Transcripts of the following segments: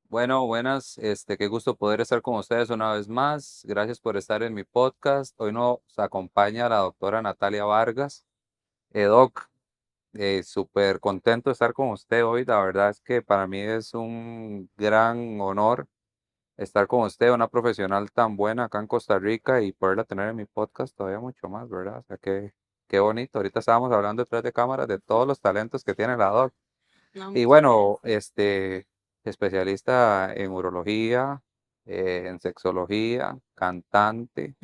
Bueno, buenas, qué gusto poder estar con ustedes una vez más. Gracias por estar en mi podcast. Hoy nos acompaña la doctora Natalia Vargas. Doc, súper contento de estar con usted hoy. La verdad es que para mí es un gran honor estar con usted, una profesional tan buena acá en Costa Rica y poderla tener en mi podcast todavía mucho más, ¿verdad? O sea, qué bonito. Ahorita estábamos hablando detrás de cámaras de todos los talentos que tiene la doc. No, Y muchas bueno, gracias. especialista en urología, en sexología, cantante,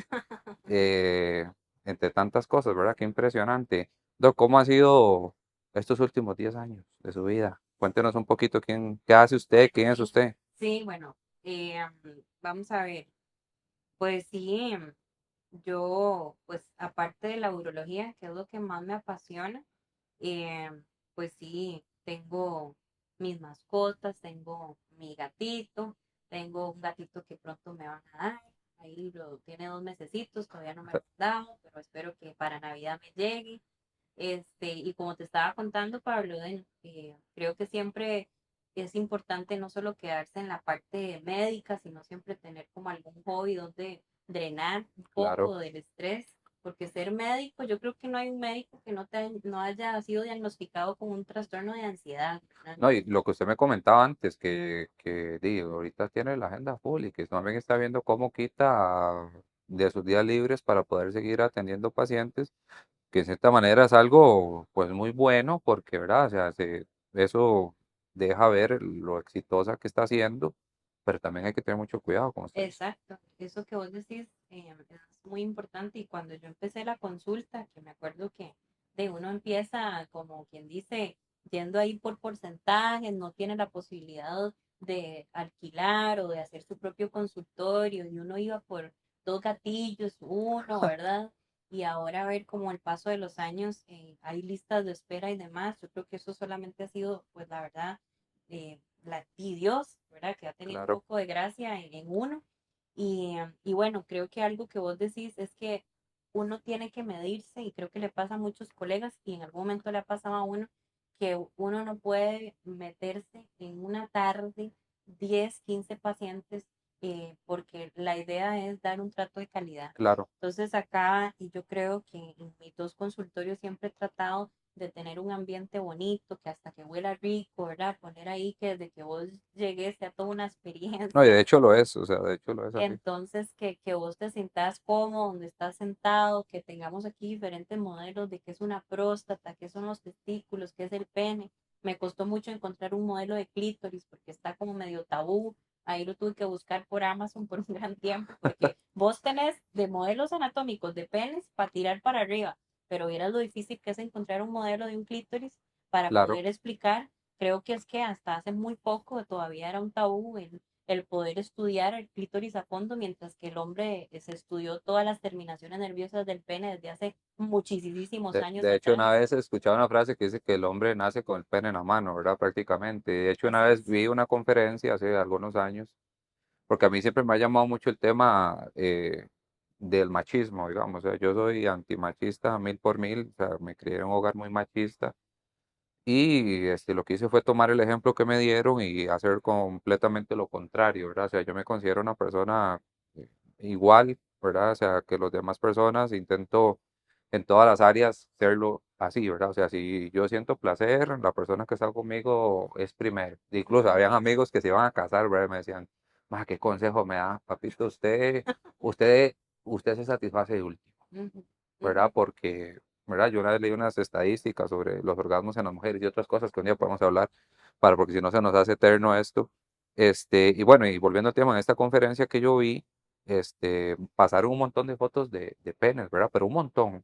eh, entre tantas cosas, ¿verdad? Qué impresionante. Doc, ¿cómo ha sido estos últimos 10 años de su vida? Cuéntenos un poquito qué hace usted, quién es Sí, usted. sí, bueno, vamos a ver. Pues sí, yo, pues aparte de la urología, que es lo que más me apasiona, pues sí, tengo mis mascotas, tengo mi gatito, tengo un gatito que pronto me van a dar. Tiene 2 mesecitos, todavía no me lo han dado, pero espero que para Navidad me llegue. Y como te estaba contando, Pablo, creo que siempre es importante no solo quedarse en la parte médica, sino siempre tener como algún hobby donde drenar un Claro. poco del estrés, porque ser médico, yo creo que no hay un médico que no haya sido diagnosticado con un trastorno de ansiedad, ¿verdad? No, y lo que usted me comentaba antes, que digo, ahorita tiene la agenda full y que también está viendo cómo quita de sus días libres para poder seguir atendiendo pacientes, que en cierta manera es algo pues muy bueno porque, ¿verdad? O sea, eso deja ver lo exitosa que está haciendo, pero también hay que tener mucho cuidado, como usted dice. Exacto, eso que vos decís es muy importante y cuando yo empecé la consulta, que me acuerdo que de uno empieza como quien dice, yendo ahí por porcentajes, no tiene la posibilidad de alquilar o de hacer su propio consultorio y uno iba por 2 gatillos, uno, ¿verdad? Y ahora ver como el paso de los años, hay listas de espera y demás, yo creo que eso solamente ha sido, pues la verdad, y Dios, ¿verdad? Que ha tenido un Claro, poco de gracia en uno. Y bueno, creo que algo que vos decís es que uno tiene que medirse y creo que le pasa a muchos colegas y en algún momento le ha pasado a uno que uno no puede meterse en una tarde 10 15 pacientes porque la idea es dar un trato de calidad. claro. Entonces acá, y yo creo que en mis 2 consultorios siempre he tratado de tener un ambiente bonito, que hasta que huela rico, ¿verdad? Poner ahí que desde que vos llegues sea toda una No, y de experiencia. hecho lo es, o sea, de hecho lo es así. Entonces, que vos te sientas cómodo donde estás sentado, que tengamos aquí diferentes modelos de qué es una próstata, qué son los testículos, qué es el pene. Me costó mucho encontrar un modelo de clítoris porque está como medio tabú. Ahí lo tuve que buscar por Amazon por un gran tiempo porque vos tenés de modelos anatómicos de penes para tirar para arriba, pero vieras lo difícil que es encontrar un modelo de un clítoris para Claro. poder explicar. Creo que es que hasta hace muy poco todavía era un tabú el poder estudiar el clítoris a fondo, mientras que el hombre se estudió todas las terminaciones nerviosas del pene desde hace muchísimos años De hecho, una atrás. vez escuchaba una frase que dice que el hombre nace con el pene en la mano, ¿verdad? Prácticamente. De hecho, una Así vez es. vi una conferencia hace algunos años, porque a mí siempre me ha llamado mucho el tema del machismo, digamos. O sea, yo soy antimachista 1000 por 1000, o sea, me crié en un hogar muy machista. Y lo que hice fue tomar el ejemplo que me dieron y hacer completamente lo contrario, ¿verdad? O sea, yo me considero una persona eh, igual, ¿verdad? O sea, que las demás personas, intento en todas las áreas serlo así, ¿verdad? O sea, si yo siento placer, la persona que está conmigo es primero. Incluso Ujú, habían amigos que se iban a casar, ¿verdad? Y me decían, ma, ¿qué consejo me da, papito? Usted, usted se satisface de último, ujú, ujú. ¿verdad? Porque, ¿verdad? Yo una vez leí unas estadísticas sobre los orgasmos en las mujeres y otras cosas que un día podemos hablar, porque si no se nos hace eterno esto. Y bueno, y volviendo al tema, en esta conferencia que yo vi, pasaron un montón de fotos de penes, ¿verdad? Pero un montón.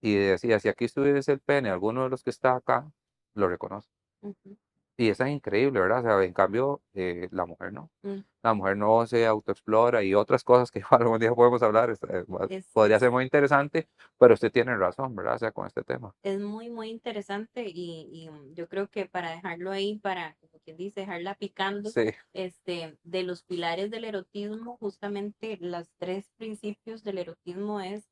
Y decía, si aquí estuviese el pene, alguno de los que está acá, lo reconoce. Ujú, Y eso es increíble, ¿verdad? O sea, en cambio, la mujer no. mm. La mujer no se autoexplora y otras cosas que igual algún día podemos hablar. Podría Es, ser muy interesante, pero usted tiene razón, ¿verdad? O sea, con este tema. es muy interesante yo creo que para dejarlo ahí, para, como quien dice, dejarla picando, Sí, de los pilares del erotismo, justamente los 3 principios del erotismo es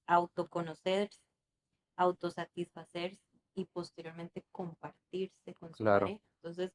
autoconocerse, autosatisfacerse y posteriormente compartirse con su claro. pareja. Entonces,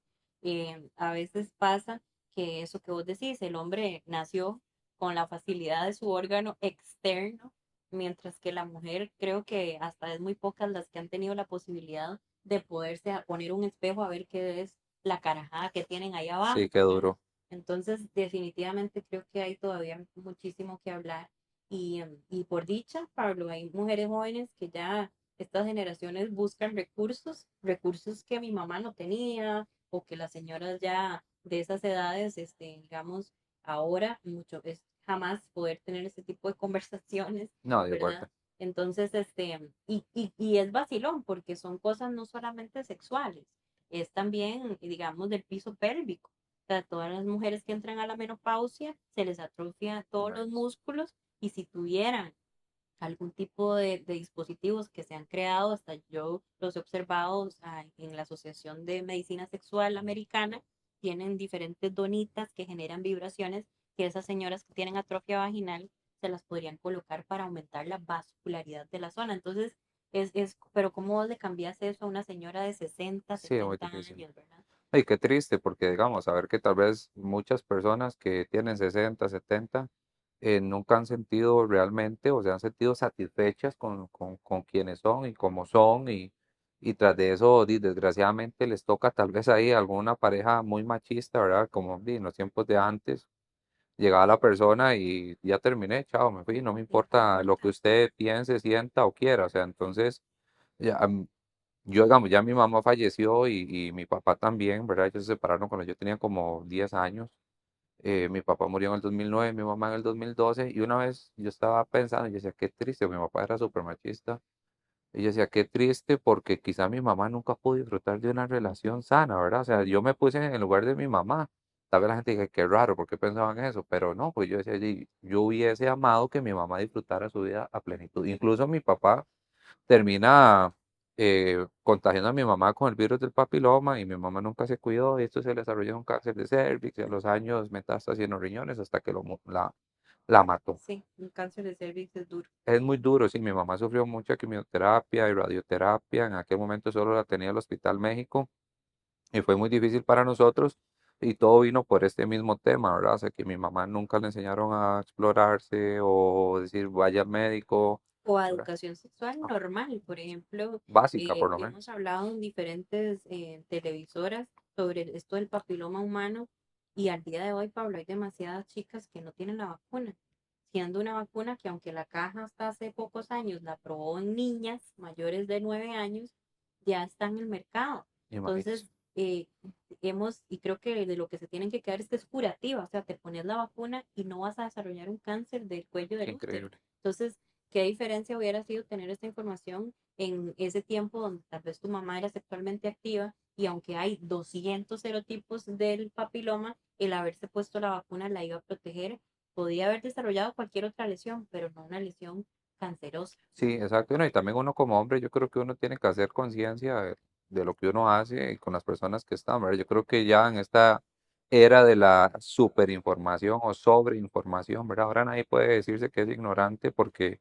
A veces pasa que eso que vos decís, el hombre nació con la facilidad de su órgano externo, mientras que la mujer creo que hasta es muy pocas las que han tenido la posibilidad de poderse poner un espejo a ver qué es la carajada que tienen ahí Sí, abajo, qué ¿verdad? duro. Entonces, definitivamente creo que hay todavía muchísimo que hablar. Y por dicha, Pablo, hay mujeres jóvenes que ya estas generaciones buscan recursos, recursos que mi mamá no tenía o que las señoras ya de esas edades, digamos, ahora mucho es jamás poder tener ese tipo de conversaciones, No, de ¿verdad? acuerdo. Entonces, y es vacilón porque son cosas no solamente sexuales, es también, digamos, del piso pélvico. O sea, todas las mujeres que entran a la menopausia se les atrofia todos los músculos y si tuvieran algún tipo de dispositivos que se han creado, hasta yo los he observado en la Asociación de Medicina Sexual Americana, tienen diferentes donitas que generan vibraciones que esas señoras que tienen atrofia vaginal se las podrían colocar para aumentar la vascularidad de la zona. Entonces, pero ¿cómo vos le cambias eso a una señora de 60 Sí, es muy 70 difícil. años, ¿verdad? Y qué triste, porque digamos, a ver que tal vez muchas personas que tienen 60, 70, nunca han sentido realmente o se han sentido satisfechas con quienes son y cómo son y tras de eso, desgraciadamente, les toca tal vez ahí alguna pareja muy machista, ¿verdad? Como en los tiempos de antes, llegaba la persona y ya terminé, chao, me fui, no me No importa lo que importa. usted piense, sienta o quiera, o sea, entonces... Ya, yo, digamos, ya mi mamá falleció y mi papá también, ¿verdad? Ellos se separaron cuando yo tenía como 10 años. Mi papá murió en el 2009, mi mamá en el 2012. Y una vez yo estaba pensando, y yo decía, qué triste, mi papá era súper machista. Y yo decía, qué triste porque quizá mi mamá nunca pudo disfrutar de una relación sana, ¿verdad? O sea, yo me puse en el lugar de mi mamá. Tal vez la gente dice, qué raro, ¿por qué pensaban eso? Pero no, pues yo decía, yo hubiese amado que mi mamá disfrutara su vida a plenitud. Incluso mi papá termina contagiando a mi mamá con el virus del papiloma y mi mamá nunca se cuidó y esto se le desarrolló un cáncer de cervix y a los años metástasis en los riñones hasta que la mató. Sí, un cáncer de cervix es duro. Es muy duro, sí, mi mamá sufrió mucha quimioterapia y radioterapia, en aquel momento solo la tenía el Hospital México y fue muy difícil para nosotros y todo vino por este mismo tema, ¿verdad? O sea, que mi mamá nunca le enseñaron a explorarse o decir vaya al médico, O a ¿verdad? educación sexual No, normal. Por ejemplo, básica por lo menos. hemos hablado en diferentes televisoras sobre esto del papiloma humano y al día de hoy, Pablo, hay demasiadas chicas que no tienen la vacuna, siendo una vacuna que aunque la caja hasta hace pocos años la aprobó en niñas mayores de 9 años, ya está en el mercado. Imagínese. Entonces, y creo que de lo que se tienen que quedar es que es curativa, o sea, te pones la vacuna y no vas a desarrollar un cáncer del cuello Qué del útero. increíble. Entonces, ¿qué diferencia hubiera sido tener esta información en ese tiempo donde tal vez tu mamá era sexualmente activa y aunque hay 200 serotipos del papiloma, el haberse puesto la vacuna la iba a proteger? Podía haber desarrollado cualquier otra lesión, pero no una lesión cancerosa, Sí, ¿verdad? exacto. No, y también uno como hombre, yo creo que uno tiene que hacer conciencia de lo que uno hace y con las personas que están, ¿verdad? Yo creo que ya en esta era de la superinformación o sobreinformación, ¿verdad? Ahora nadie puede decirse que es ignorante porque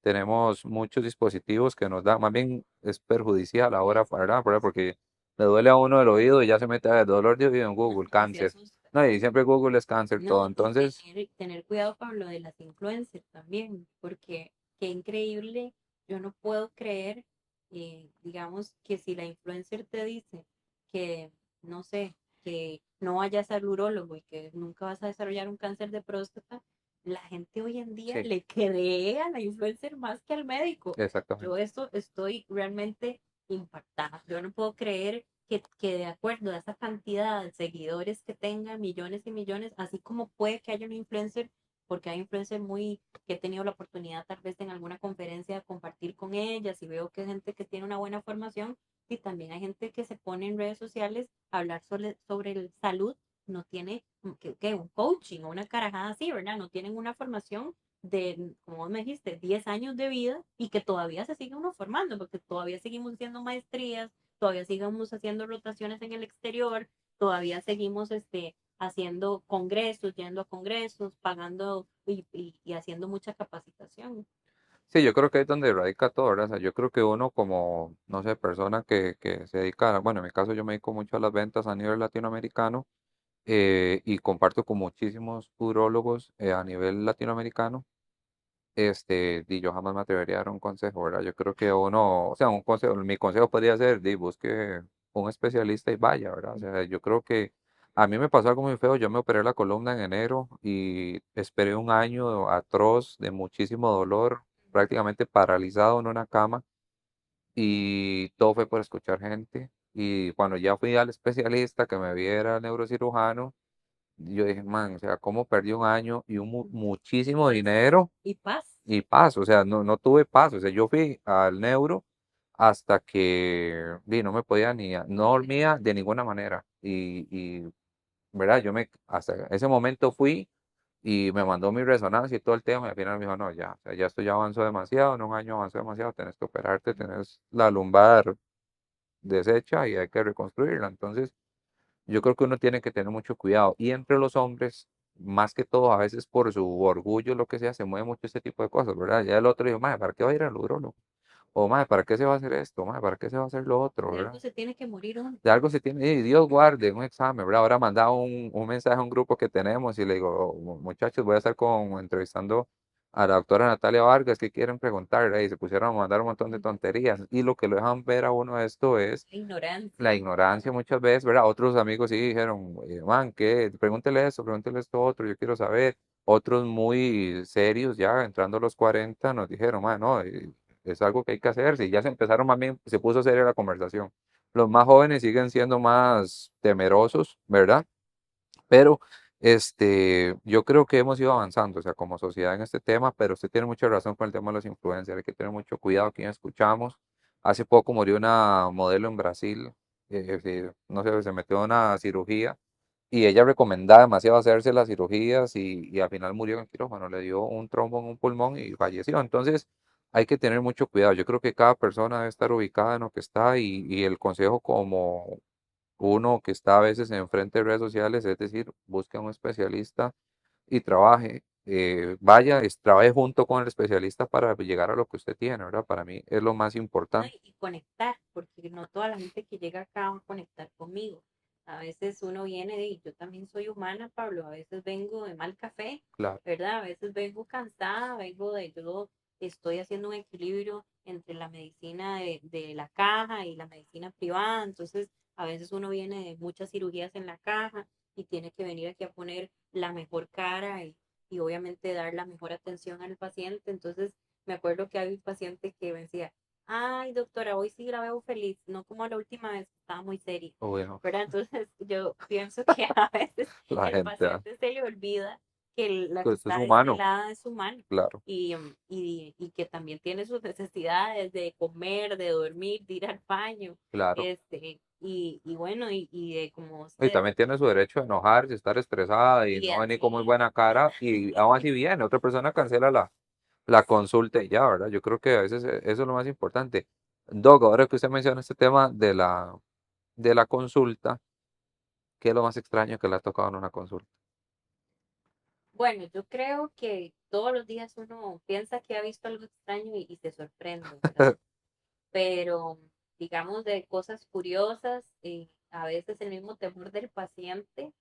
tenemos muchos dispositivos que nos dan, más bien es perjudicial ahora, ¿verdad? Porque le duele a uno el oído y ya se mete a ver dolor de oído en Google, Y se cáncer. asusta. No, y siempre Google es cáncer todo. No, y Entonces, tener cuidado con lo de las influencers también, porque qué increíble, yo no puedo creer, digamos, que si la influencer te dice que, no sé, que no vayas al urólogo y que nunca vas a desarrollar un cáncer de próstata, la gente hoy en día sí, le cree a la influencer más que al médico. Yo exactamente. esto estoy realmente impactada. Yo no puedo creer que de acuerdo a esa cantidad de seguidores que tenga, millones y millones, así como puede que haya un influencer, porque hay influencers muy que he tenido la oportunidad tal vez en alguna conferencia de compartir con ellas y veo que hay gente que tiene una buena formación y también hay gente que se pone en redes sociales a hablar sobre el salud, no tiene un coaching o una carajada así, ¿verdad? No tienen una formación de, como vos me dijiste, 10 años de vida y que todavía se sigue uno formando, porque todavía seguimos haciendo maestrías, todavía sigamos haciendo rotaciones en el exterior, todavía seguimos haciendo congresos, yendo a congresos, pagando y haciendo mucha capacitación. Sí, yo creo que es donde radica todo, ¿verdad? O sea, yo creo que uno como, no sé, persona que se dedica, bueno, en mi caso yo me dedico mucho a las ventas a nivel latinoamericano y comparto con muchísimos urólogos a nivel latinoamericano. Y yo jamás me atrevería a dar un consejo, ¿verdad? Yo creo que uno, o sea, un consejo, mi consejo podría ser, busque un especialista y vaya, ¿verdad? O sea, yo creo que a mí me pasó algo muy feo, yo me operé la columna en enero y esperé un año atroz de muchísimo dolor, prácticamente paralizado en una cama y todo fue por escuchar gente. Y cuando ya fui al especialista que me viera el neurocirujano, yo dije, man, o sea, ¿cómo perdí un año y muchísimo dinero? Y paz. Y paz, o sea, no tuve paz, o sea, yo fui al neuro hasta que no me podía no dormía de ninguna manera. ¿Verdad? Hasta ese momento fui y me mandó mi resonancia y todo el tema y al final me dijo, no, ya, o sea, ya esto ya avanzó demasiado, en un año avanzó demasiado, tenés que operarte, tenés la lumbar deshecha y hay que reconstruirla. Entonces, yo creo que uno tiene que tener mucho cuidado. Y entre los hombres, más que todo, a veces por su orgullo, lo que sea, se mueve mucho este tipo de cosas, ¿verdad? Ya el otro dijo, madre, ¿para qué va a ir al urólogo? O, madre, ¿para qué se va a hacer esto? Madre, ¿para qué se va a hacer lo otro? De ¿Verdad? algo se tiene que morir uno. De algo se tiene, y Dios guarde, un examen, ¿verdad? Ahora mandaba un mensaje a un grupo que tenemos y le digo, muchachos, voy a estar entrevistando a la doctora Natalia Vargas, que quieren preguntar, ¿verdad? Y se pusieron a mandar un montón de tonterías. Y lo que lo dejan ver a uno esto es La ignorancia. la ignorancia muchas veces, ¿verdad? Otros amigos sí dijeron, man, ¿qué? Pregúntele eso, pregúntele esto otro, yo quiero saber. Otros muy serios, ya entrando a los 40, nos dijeron, man, no, es algo que hay que hacer. Y ya se empezaron más bien, se puso seria la conversación. Los más jóvenes siguen siendo más temerosos, ¿verdad? Pero yo creo que hemos ido avanzando, o sea, como sociedad en este tema, pero usted tiene mucha razón con el tema de los influencers, hay que tener mucho cuidado a quién escuchamos. Hace poco murió una modelo en Brasil, no sé, se metió en una cirugía y ella recomendaba demasiado hacerse las cirugías y al final murió en quirófano, le dio un trombo en un pulmón y falleció. Entonces, hay que tener mucho cuidado. Yo creo que cada persona debe estar ubicada en lo que está y el consejo como uno que está a veces enfrente de redes sociales, es decir, busque a un especialista y trabaje, trabaje junto con el especialista para llegar a lo que usted tiene, ¿verdad? Para mí es lo más ¿No? importante. Y conectar, porque no toda la gente que llega acá va a conectar conmigo. A veces uno viene de, yo también soy humana, Pablo, a veces vengo de mal café, Claro, ¿verdad? A veces vengo cansada, vengo de, yo estoy haciendo un equilibrio entre la medicina de la caja y la medicina privada, entonces a veces uno viene de muchas cirugías en la caja y tiene que venir aquí a poner la mejor cara y obviamente dar la mejor atención al paciente, entonces me acuerdo que hay un paciente que me decía, ay, doctora, hoy sí la veo feliz, no como la última vez que estaba muy seria, bueno, ¿verdad? Entonces yo pienso que a veces la el gente, paciente se le olvida que la que pues es está de este humano, lado es humano claro, y que también tiene sus necesidades de comer, de dormir, de ir al baño, claro. y bueno, y de como Y usted, también tiene su derecho a enojarse, estar estresada y y no venir con muy así, buena cara y aún así viene, otra persona cancela la consulta y ya, ¿verdad? Yo creo que a veces eso es lo más importante. Doc, ahora que usted menciona este tema de la consulta, ¿qué es lo más extraño que le ha tocado en una consulta? bueno, yo creo que todos los días uno piensa que ha visto algo extraño y se sorprende, ¿verdad? Pero digamos de cosas curiosas, a veces el mismo temor del paciente,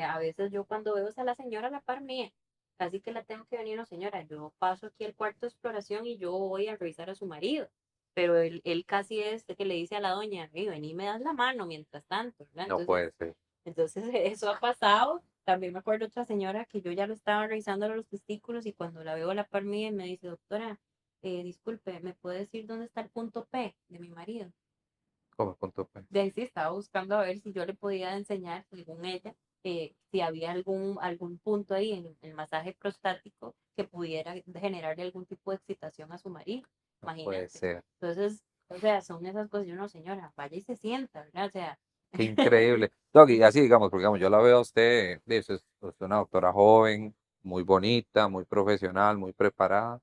a veces yo cuando veo a la señora a la par mía, casi que la tengo que venir, no señora, yo paso aquí al cuarto de exploración y yo voy a revisar a su marido, pero él casi es de que le dice a la doña, "Ey, vení y me das la mano mientras tanto, ¿verdad? No puede ser. Entonces eso ha pasado. También me acuerdo otra señora que yo ya lo estaba revisando los testículos y cuando la veo a la par mía me dice, doctora, disculpe, ¿me puede decir dónde está el punto P de mi marido? Como punto P. De ahí sí estaba buscando a ver si yo le podía enseñar, según ella, si había algún punto ahí en el masaje prostático que pudiera generarle algún tipo de excitación a su marido. No puede Imagínate. ser. Entonces, o sea, son esas cosas. Yo no, señora, vaya y se sienta, ¿verdad? O sea, Qué increíble. Doc, y así, digamos, porque digamos, yo la veo a usted, usted es una doctora joven, muy bonita, muy profesional, muy preparada.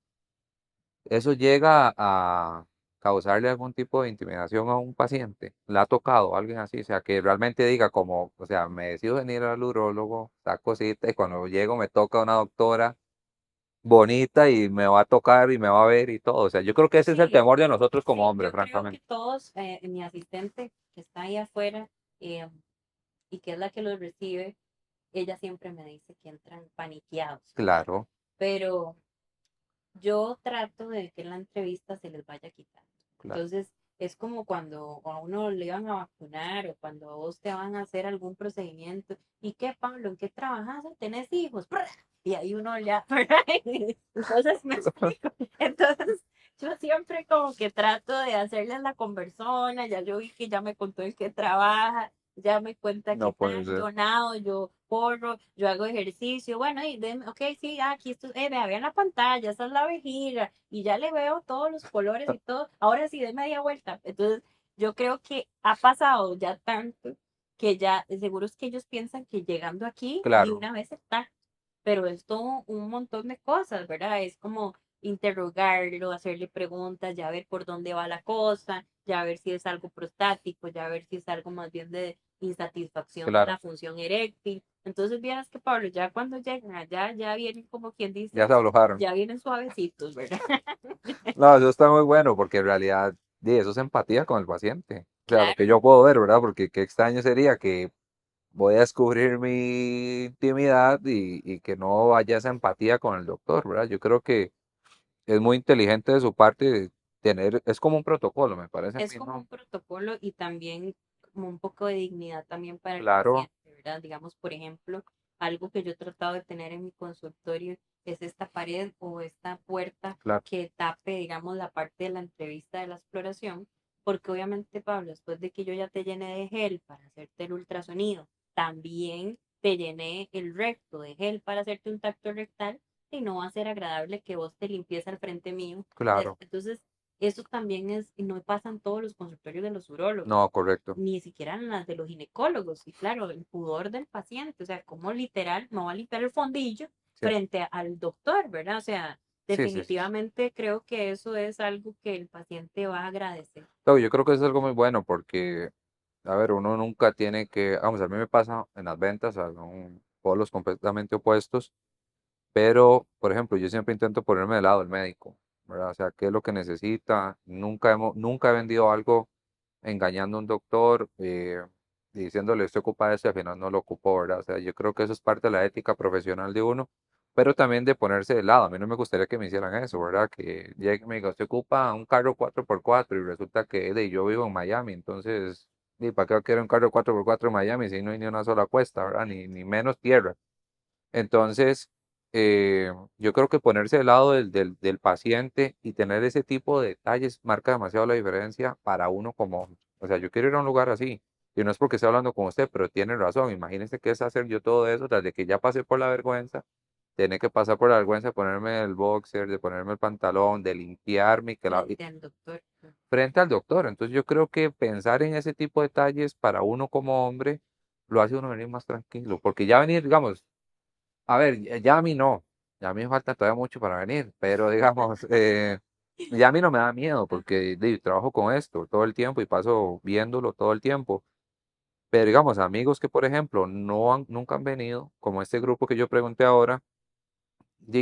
¿Eso llega a causarle algún tipo de intimidación a un paciente? ¿Le ha tocado a alguien así? O sea, que realmente diga como, o sea, me decido venir al urólogo, saco cita y cuando llego me toca una doctora. bonita y me va a tocar y me va a ver y todo. O sea, yo creo que ese es el Sí, temor de nosotros como sí, hombres, yo creo que francamente. todos, mi asistente que está ahí afuera eh, y que es la que los recibe, ella siempre me dice que entran paniqueados, ¿verdad? Claro, Pero yo trato de que en la entrevista se les vaya quitando. claro. Entonces, es como cuando a uno le van a vacunar o cuando a vos te van a hacer algún procedimiento. ¿Y qué, Pablo? ¿En qué trabajas? ¿Tenés hijos? ¡Prr! Y ahí uno ya, entonces me explico. Entonces, yo siempre como que trato de hacerles la conversona, ya yo vi que ya me contó en qué trabaja, ya me cuenta No qué puede tal, ser. yo nado, yo corro, yo hago ejercicio, bueno, y ok, sí, aquí esto, vea, vea la pantalla, esa es la vejiga, y ya le veo todos los colores y todo, ahora sí, de media vuelta. Entonces, yo creo que ha pasado ya tanto que ya, seguro es que ellos piensan que llegando aquí, de Claro, una vez está, pero es todo un montón de cosas, ¿verdad? Es como interrogarlo, hacerle preguntas, ya ver por dónde va la cosa, ya ver si es algo prostático, ya ver si es algo más bien de insatisfacción de claro. la función eréctil. Entonces, vieras que Pablo, ya cuando llegan allá, ya vienen como quien Ya dice, se aflojaron. ya vienen suavecitos, ¿verdad? No, eso está muy bueno porque en realidad, eso es empatía con el paciente. O sea, lo que Claro, yo puedo ver, ¿verdad? Porque qué extraño sería que voy a descubrir mi intimidad y que no haya esa empatía con el doctor, ¿verdad? Yo creo que es muy inteligente de su parte tener, es como un protocolo, me parece a es mí, como un ¿no? protocolo y también como un poco de dignidad también para el Claro, paciente, ¿verdad? Digamos, por ejemplo, algo que yo he tratado de tener en mi consultorio es esta pared o esta puerta claro, que tape, digamos, la parte de la entrevista de la exploración, porque obviamente, Pablo, después de que yo ya te llené de gel para hacerte el ultrasonido, también te llené el recto de gel para hacerte un tacto rectal y no va a ser agradable que vos te limpies al frente mío. claro. Entonces, eso también es, y no pasa en todos los consultorios de los urólogos, No, correcto. ni siquiera en las de los ginecólogos. Y claro, el pudor del paciente, o sea, como literal no va a limpiar el fondillo Sí, frente al doctor, ¿verdad? O sea, sí, sí, sí. definitivamente creo que eso es algo que el paciente va a agradecer. No, yo creo que eso es algo muy bueno porque, a ver, uno nunca tiene que, vamos, a mí me pasa en las ventas, son polos completamente opuestos, pero, por ejemplo, yo siempre intento ponerme del lado del médico, ¿verdad? O sea, qué es lo que necesita. Nunca he vendido algo engañando a un doctor, diciéndole, usted ocupa eso y al final no lo ocupó, ¿verdad? O sea, yo creo que eso es parte de la ética profesional de uno, pero también de ponerse de lado. A mí no me gustaría que me hicieran eso, ¿verdad? Que llegue y me diga, usted ocupa un carro 4x4 y resulta que yo vivo en Miami, entonces, ¿y para qué quiero un carro 4x4 en Miami si no hay ni una sola cuesta, ¿verdad? Ni menos tierra. Entonces, yo creo que ponerse del lado del paciente y tener ese tipo de detalles marca demasiado la diferencia para uno como, o sea, yo quiero ir a un lugar así, y no es porque esté hablando con usted, pero tiene razón, imagínese qué es hacer yo todo eso, desde que ya pasé por la vergüenza, tiene que pasar por la vergüenza de ponerme el boxer, de ponerme el pantalón, de limpiarme, Frente al doctor. frente al doctor. Entonces yo creo que pensar en ese tipo de detalles para uno como hombre lo hace uno venir más tranquilo, porque ya venir, digamos, a ver, ya a mí no, ya a mí me falta todavía mucho para venir, pero digamos, ya a mí no me da miedo porque trabajo con esto todo el tiempo y paso viéndolo todo el tiempo. Pero digamos, amigos que por ejemplo nunca han venido, como este grupo que yo pregunté ahora,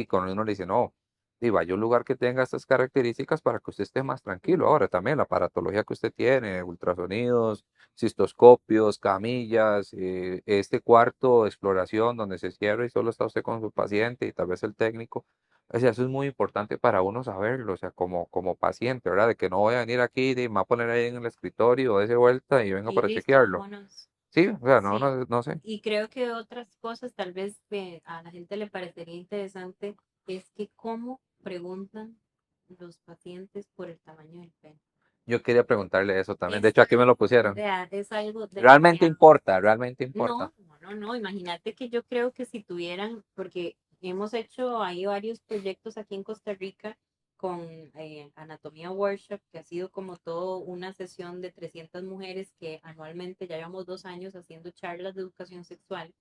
cuando uno le dice, no, vaya a un lugar que tenga estas características para que usted esté más tranquilo. Ujú. Ahora también la aparatología que usted tiene, ultrasonidos, cistoscopios, camillas, este cuarto de exploración donde se cierra y solo está usted con su paciente y tal vez el técnico. O sea, eso es muy importante para uno saberlo, o sea, como paciente, ¿verdad? De que no voy a venir aquí y me va a poner ahí en el escritorio, dése vuelta y venga Y para listo, chequearlo. vámonos. Sí, o sea, no, Sí, no sé. y creo que otras cosas tal vez a la gente le parecería interesante es que cómo preguntan los pacientes por el tamaño del pene. Yo quería preguntarle eso también. De Es hecho, aquí me lo algo, pusieron. es algo Realmente demasiado. importa, realmente importa. No, no, no, imagínate que yo creo que si tuvieran, porque hemos hecho ahí varios proyectos aquí en Costa Rica con Anatomía Workshop, que ha sido como todo una sesión de 300 mujeres que anualmente ya llevamos 2 años haciendo charlas de educación sexual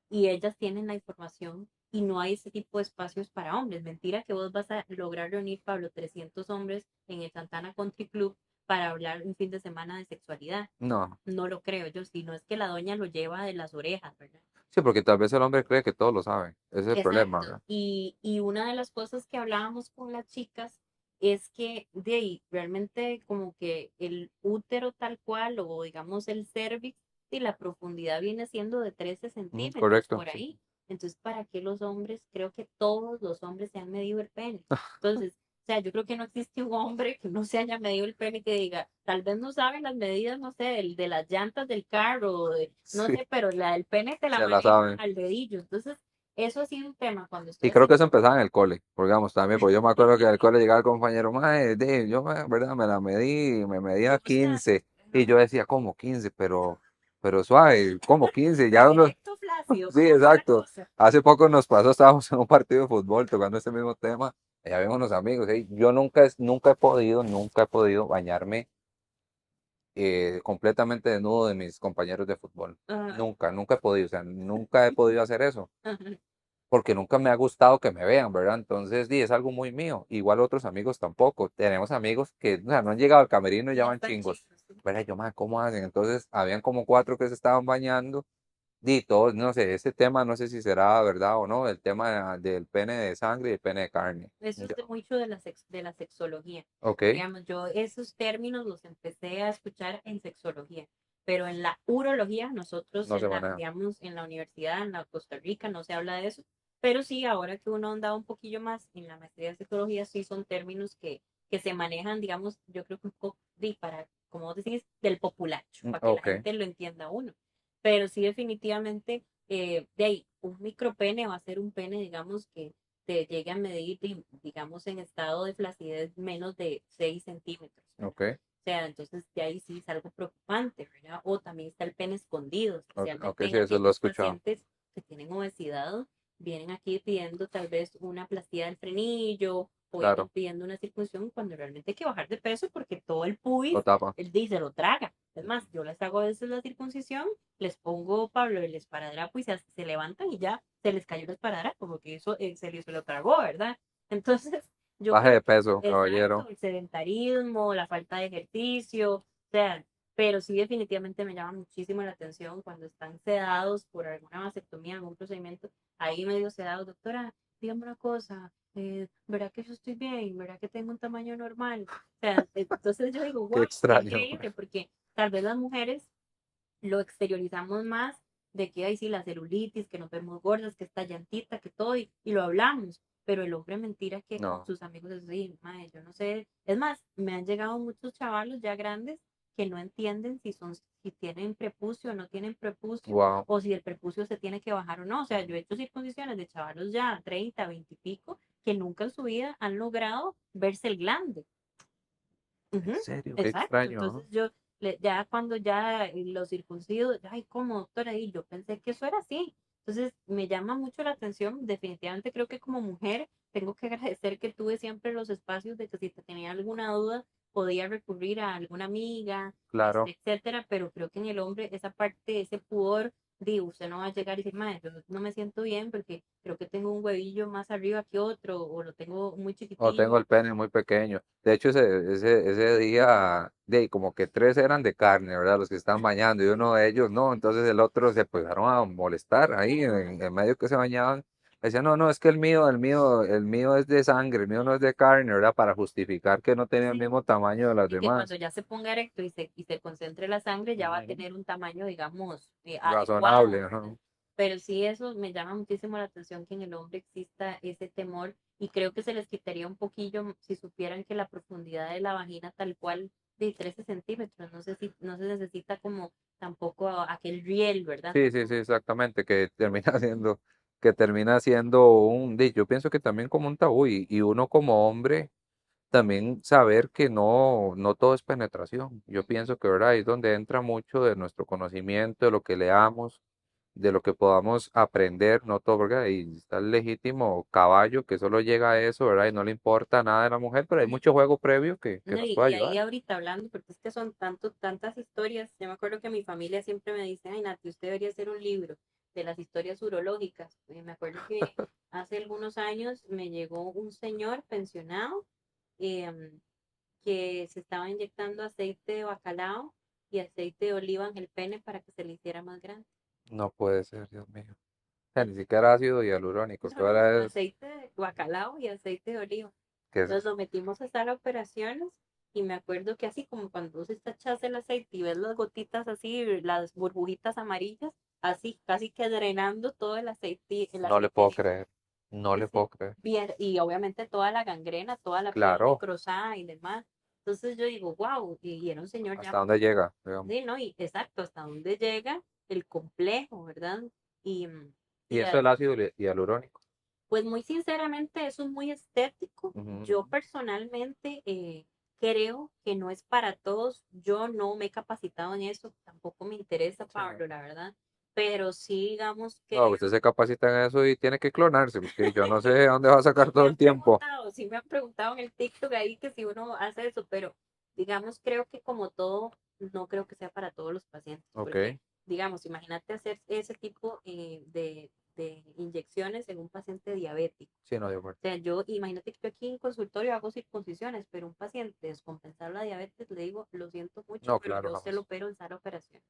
y ellas tienen la información y no hay ese tipo de espacios para hombres. Mentira que vos vas a lograr reunir, Pablo, 300 hombres en el Santana Country Club para hablar un fin de semana de sexualidad. No, No lo creo yo, si no es que la doña lo lleva de las orejas, ¿verdad? Sí, porque tal vez el hombre cree que todo lo sabe. Ese es el problema, Exacto. ¿verdad? Y una de las cosas que hablábamos con las chicas es que de ahí realmente como que el útero tal cual o digamos el cervix y la profundidad viene siendo de 13 centímetros Correcto, por sí. ahí. Entonces, ¿para qué los hombres? Creo que todos los hombres se han medido el pene. Entonces, o sea, yo creo que no existe un hombre que no se haya medido el pene y que diga, tal vez no saben las medidas, no sé, de las llantas del carro, no Sí, sé, pero la del pene te la se la maneja saben. al dedillo. Entonces, eso ha sido un tema cuando estoy Y creo que eso haciendo. empezaba en el cole, porque digamos también, pues yo me acuerdo que en el cole llegaba el compañero, mae, yo, ¿verdad? Me la medí, me medía Gusta, 15 y ajá, yo decía, ¿cómo 15? Pero suave, ¿cómo 15? Ya pero uno, erecto flácido, sí, ¿cómo fue la exacto. cosa? Hace poco nos pasó, estábamos en un partido de fútbol tocando ese mismo tema, y ya vimos unos amigos, yo nunca he podido bañarme completamente desnudo de mis compañeros de fútbol. Ajá, Nunca he podido, o sea, nunca he podido hacer eso ajá, porque nunca me ha gustado que me vean, ¿verdad? Entonces, es algo muy mío. Igual otros amigos tampoco. Tenemos amigos que, o sea, no han llegado al camerino y ya ya van están chingos. chicos. ¿Verdad? Yo, madre, ¿cómo hacen? Entonces, habían como cuatro que se estaban bañando. Y todos, no sé, ese tema, no sé si será verdad o no, el tema del pene de sangre y el pene de carne. Eso es de mucho de de la sexología. Ok, Digamos, yo esos términos los empecé a escuchar en sexología, pero en la urología, nosotros no se en la, maneja. digamos, en la universidad, en la Costa Rica, no se habla de eso, pero sí, ahora que uno ha andado un poquillo más en la maestría de psicología, sí son términos que se manejan, digamos, yo creo que un poco para, como vos decís, del populacho, para que la Ok, gente lo entienda a uno. Pero sí, definitivamente, de ahí, un micropene va a ser un pene, digamos, que te llegue a medir, digamos, en estado de flacidez menos de 6 centímetros, ¿verdad? ok, O sea, entonces de ahí sí es algo preocupante, ¿verdad? O también está el pene escondido, ok, especialmente en sí, eso lo he aquellos escuchado. pacientes que tienen obesidad, vienen aquí pidiendo tal vez una plastía del frenillo o vienen Claro, pidiendo una circuncisión cuando realmente hay que bajar de peso porque todo el lo pubis, tapa. él dice, lo traga. Es más, yo les hago a veces la circuncisión, les pongo Pablo el esparadrapo y se levantan y ya se les cayó el esparadrapo porque eso se lo tragó, ¿verdad? Entonces, yo Baje creo de que, peso, exacto, caballero. el sedentarismo, la falta de ejercicio, o sea, pero sí definitivamente me llama muchísimo la atención cuando están sedados por alguna vasectomía, algún procedimiento, ahí medio sedados, doctora, dígame una cosa, ¿verdad que yo estoy bien? ¿Verdad que tengo un tamaño normal? O sea, entonces yo digo, Qué wow, qué extraño. increíble, porque tal vez las mujeres lo exteriorizamos más de que hay sí la celulitis, que nos vemos gordas, que esta llantita, que todo, y lo hablamos. Pero el hombre mentira que con No, sus amigos es así, mae, yo no sé. Es más, me han llegado muchos chavalos ya grandes que no entienden si tienen prepucio o no tienen prepucio, wow. o si el prepucio se tiene que bajar o no. O sea, yo he hecho circuncisiones de chavalos ya 30 20 y pico, que nunca en su vida han logrado verse el glande. En Ujú, serio, qué exacto, extraño, entonces ¿no? yo ya cuando ya los circuncidos, ay, como doctora, y yo pensé que eso era así. Entonces me llama mucho la atención, definitivamente creo que como mujer tengo que agradecer que tuve siempre los espacios de que si te tenía alguna duda podía recurrir a alguna amiga, Claro. etcétera, pero creo que en el hombre esa parte, ese pudor, digo, usted no va a llegar y decir, madre, yo no me siento bien porque creo que tengo un huevillo más arriba que otro o lo tengo muy O tengo chiquitillo. el pene muy pequeño. De hecho, ese día, como que tres eran de carne, ¿verdad? Los que estaban bañando y uno de ellos no. Entonces el otro se empezaron a molestar ahí en medio que se bañaban. Decían, no, no, es que el mío es de sangre, el mío no es de carne, ¿verdad? Para justificar que no tenía el Sí, mismo tamaño de las y que cuando demás. ya se ponga erecto y se concentre la sangre, ya va a Ujú. tener un tamaño, digamos, Razonable, adecuado, ¿verdad? ajá. Pero sí, eso me llama muchísimo la atención que en el hombre exista ese temor y creo que se les quitaría un poquillo si supieran que la profundidad de la vagina tal cual de 13 centímetros, no sé si no se necesita como tampoco aquel riel, ¿verdad? Sí, sí, sí, exactamente, que termina siendo yo pienso que también como un tabú y uno como hombre también saber que no todo es penetración. Yo pienso que ¿verdad? Ahí es donde entra mucho de nuestro conocimiento, de lo que leamos, de lo que podamos aprender, no todo, porque ahí está el legítimo caballo que solo llega a eso, ¿verdad? Y no le importa nada de la mujer, pero hay mucho juego previo que No, nos puede y ahí ayudar. ahorita hablando, porque es que son tantas historias. Yo me acuerdo que mi familia siempre me dice, ay, Nati, usted debería hacer un libro de las historias urológicas. Y me acuerdo que hace algunos años me llegó un señor pensionado em, que se estaba inyectando aceite de bacalao y aceite de oliva en el pene para que se le hiciera más grande. No puede ser, Dios mío. O sea, ni siquiera ácido hialurónico, que No, no, ahora es, aceite de bacalao y aceite de oliva. que es, Entonces lo metimos a sala de operaciones y me acuerdo que así como cuando vos echas el aceite y ves las gotitas así, las burbujitas amarillas, así casi que drenando todo el no le aceite puedo líquido. creer, no Sí, le sí. puedo creer. Bien, y obviamente toda la gangrena, toda la piel Claro, necrosada y demás. Entonces yo digo, wow, y era un señor ya, ¿hasta dónde llega? Digamos. sí, ¿no? Y exacto, hasta dónde llega el complejo, ¿verdad? Y, Y y eso del ácido hialurónico. pues muy sinceramente eso es muy estético. Ujú. Yo personalmente creo que no es para todos. Yo no me he capacitado en eso, tampoco me interesa, Sí, no. Pablo, la verdad. Pero sí, digamos No, que usted se capacita en eso y tiene que clonarse, porque yo no sé de dónde va a sacar todo el tiempo. sí me han preguntado en el TikTok ahí que si uno hace eso, pero digamos, creo que como todo, no creo que sea para todos los pacientes, porque, Ok. digamos, imagínate hacer ese tipo de inyecciones en un paciente diabético. Sí, no, de acuerdo. O sea, yo, imagínate que yo aquí en consultorio hago circuncisiones, pero un paciente descompensar la diabetes, le digo, lo siento mucho, No, pero claro, yo se lo jamás. opero en sala de operaciones.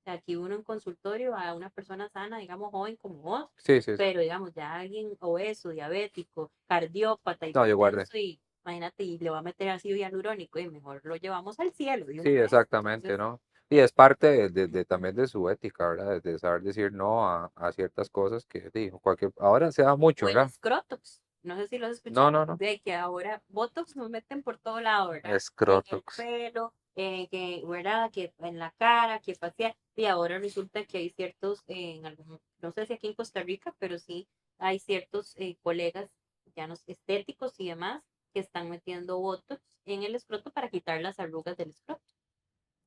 O sea, aquí uno en consultorio a una persona sana, digamos, joven como vos, Sí, sí, sí. pero digamos, ya alguien obeso, diabético, cardiópata, No, yo guardé. hipertenso, y imagínate, y le va a meter ácido hialurónico, y mejor lo llevamos al cielo de Sí, una vez. exactamente, Entonces, ¿no? Y es parte también de su ética, ¿verdad? De saber decir no a ciertas cosas que dijo. Ahora se da mucho, o el ¿verdad? escrotox. No sé si lo has No, escuchado, no, no. de que ahora Botox nos meten por todo lado, ¿verdad? En el Scrotox. pelo, que, ¿verdad? Que en la cara, que facial. Y ahora resulta que hay ciertos, en algún, no sé si aquí en Costa Rica, pero sí hay ciertos colegas, ya no estéticos y demás, que están metiendo Botox en el escroto para quitar las arrugas del escroto.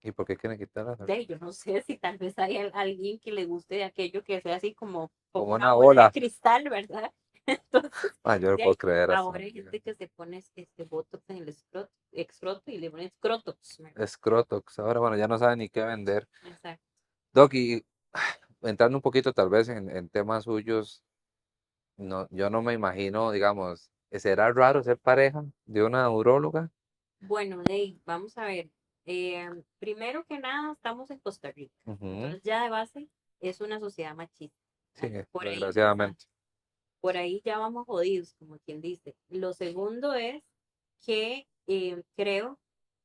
¿Y por qué quieren quitar las De ahí, arrugas? yo no sé si tal vez hay alguien que le guste de aquello que sea así como Como una una bola de bola. cristal, ¿verdad? Entonces, Ah, yo no de puedo ahí, creer hasta ahora dónde hay llega. gente que se pone este botox en el escroto y le pone escrotox, ¿verdad? Scrotox. Ahora, bueno, ya no saben ni qué vender. Exacto. Doc, y entrando un poquito tal vez en temas suyos, no, yo no me imagino, digamos, ¿será raro ser pareja de una uróloga? Bueno, Ley, vamos a ver. Primero que nada, estamos en Costa Rica. Ujú. Entonces, ya de base, es una sociedad machista. Sí, Por ahí empezamos. desgraciadamente. Por ahí ya vamos jodidos, como quien dice. Lo segundo es que creo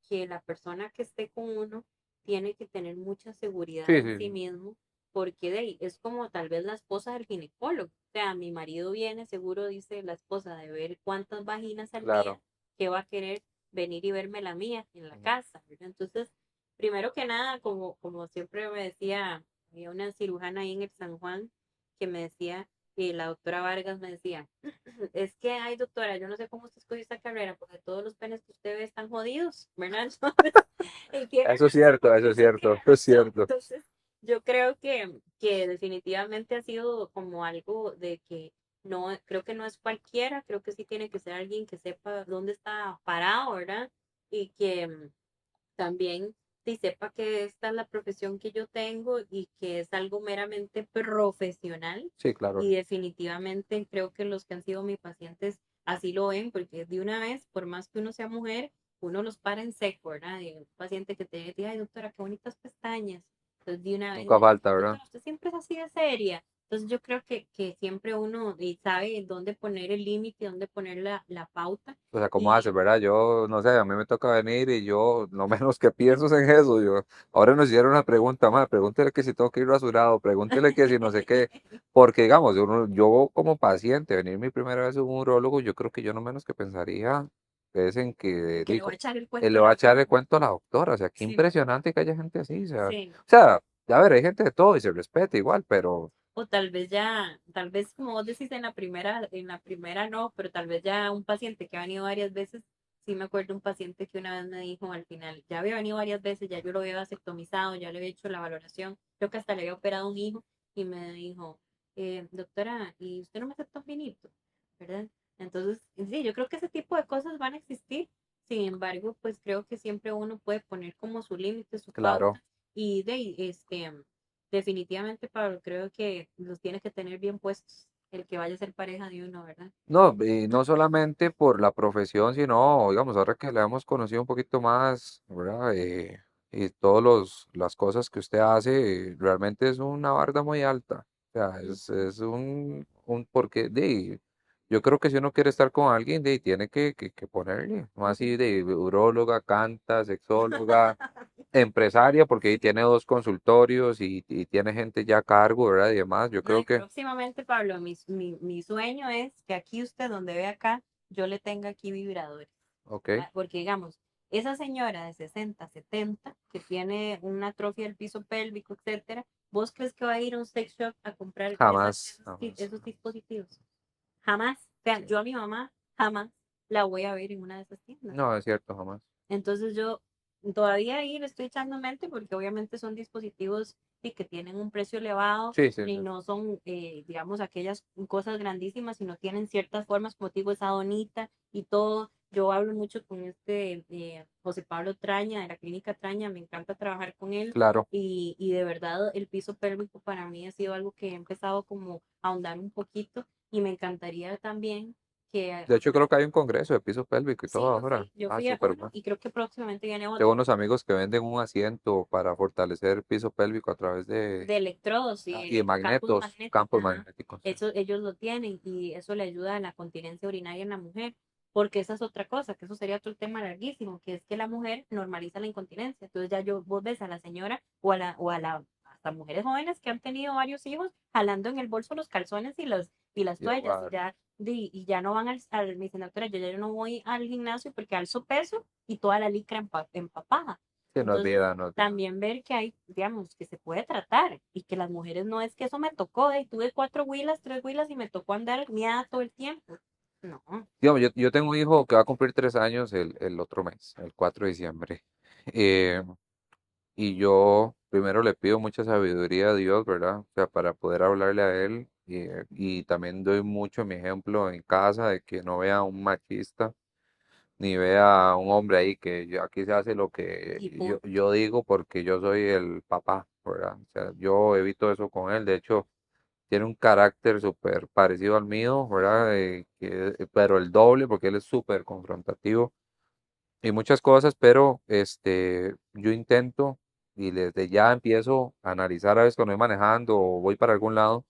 que la persona que esté con uno tiene que tener mucha seguridad Sí, en sí, sí sí, mismo, porque de ahí es como tal vez la esposa del ginecólogo. O sea, mi marido viene, seguro dice la esposa, de ver cuántas vaginas al día, claro. que va a querer venir y verme la mía en la Ujú. casa, ¿verdad? Entonces, primero que nada, como siempre me decía, había una cirujana ahí en el San Juan que me decía, y la doctora Vargas me decía, es que, ay, doctora, yo no sé cómo usted escogió esta carrera, porque todos los penes que usted ve están jodidos, ¿verdad? Entonces, y tiene Eso es razón, cierto, eso es eso cierto, tiene eso es razón. cierto. Entonces, yo creo que definitivamente ha sido como algo de que no, creo que no es cualquiera, creo que sí tiene que ser alguien que sepa dónde está parado, ¿verdad? Y que también sí sepa que esta es la profesión que yo tengo y que es algo meramente profesional. Sí, claro. Y definitivamente creo que los que han sido mis pacientes así lo ven, porque de una vez, por más que uno sea mujer, uno los para en seco, ¿verdad? Y un paciente que te dice, ay, doctora, qué bonitas pestañas. Entonces, de una vez, Nunca falta, ¿verdad? doctora, usted siempre es así de seria. Entonces, yo creo que siempre uno sabe dónde poner el límite, dónde poner la pauta. O sea, ¿cómo hace, Y verdad? Yo, no sé, a mí me toca venir y yo, lo menos que pienso es en eso. Yo, ahora nos hicieron una pregunta más, pregúntele que si tengo que ir rasurado, pregúntele que si no sé qué. Porque, digamos, yo como paciente, venir mi primera vez a un urólogo, yo creo que yo no menos que pensaría es en que, que le voy a digo, echar el él cuento le a va a la echar el doctora. cuento a la doctora. O sea, qué Sí, impresionante que haya gente así. O sí. sea, a ver, hay gente de todo y se respeta igual, pero O tal vez ya, tal vez como vos decís en la primera no, pero tal vez ya un paciente que ha venido varias veces, sí me acuerdo un paciente que una vez me dijo al final, ya había venido varias veces, ya yo lo había vasectomizado, ya le había hecho la valoración, creo que hasta le había operado un hijo, y me dijo, doctora, ¿y usted no me acepta un vinito? ¿Verdad? Entonces, sí, yo creo que ese tipo de cosas van a existir. Sin embargo, pues creo que siempre uno puede poner como su límite, su claro. pauta, y definitivamente, Pablo, creo que los tienes que tener bien puestos el que vaya a ser pareja de uno, ¿verdad? No, y no solamente por la profesión, sino, digamos, ahora que la hemos conocido un poquito más, ¿verdad? y todas las cosas que usted hace, realmente es una barda muy alta. O sea, Ujú. es porque yo creo que si uno quiere estar con alguien, tiene que ponerle, no así de uróloga, canta, sexóloga, empresaria, porque ahí tiene dos consultorios y tiene gente ya a cargo, ¿verdad? Y demás, yo No, creo y que, próximamente, Pablo, mi sueño es que aquí usted, donde ve acá, yo le tenga aquí vibradores. ok, Porque digamos, esa señora de 60 70 que tiene una atrofia del piso pélvico, etcétera, ¿vos crees que va a ir a un sex shop a comprar jamás, jamás. esos dispositivos? Jamás. O sea, Sí. yo a mi mamá jamás la voy a ver en una de esas tiendas. No, es cierto, jamás. Entonces yo todavía ahí le estoy echando mente porque obviamente son dispositivos y que tienen un precio elevado Sí, sí, y sí. no son, digamos, aquellas cosas grandísimas, sino tienen ciertas formas, como te digo, esa donita y todo. Yo hablo mucho con este José Pablo Traña, de la clínica Traña, me encanta trabajar con él Claro. y de verdad el piso pélvico para mí ha sido algo que he empezado como a ahondar un poquito y me encantaría también que De hecho, creo que hay un congreso de piso pélvico y todo sí, ahora. yo Ah, fui a súper uno bueno. y creo que próximamente viene Tengo otro unos amigos que venden un asiento para fortalecer el piso pélvico a través de electrodos y y de campos magnetos, magnéticos, campos ajá. magnéticos. Sí. Eso ellos lo tienen y eso le ayuda a la continencia urinaria en la mujer, porque esa es otra cosa, que eso sería otro tema larguísimo, que es que la mujer normaliza la incontinencia. Entonces ya vos ves a la señora hasta mujeres jóvenes que han tenido varios hijos jalando en el bolso los calzones y las Y toallas aguar. y ya no van me dicen, doctora, yo ya no voy al gimnasio porque alzo peso y toda la licra empapada. Sí, no es Entonces, vida, no es vida. también ver que hay, digamos, que se puede tratar y que las mujeres no es que eso me tocó, y tuve 4 huilas, 3 huilas y me tocó andar miada todo el tiempo. No. Digamos, yo tengo un hijo que va a cumplir 3 años el otro mes, el 4 de diciembre. Eh, y yo primero le pido mucha sabiduría a Dios, ¿verdad? O sea, para poder hablarle a él. Y también doy mucho mi ejemplo en casa de que no vea un machista ni vea a un hombre ahí que aquí se hace lo Y que punto. yo digo porque yo soy el papá, ¿verdad? O sea, yo evito eso con él. De hecho, tiene un carácter súper parecido al mío, ¿verdad? Pero el doble porque él es súper confrontativo y muchas cosas, pero yo intento y desde ya empiezo a analizar a veces cuando voy manejando o voy para algún lado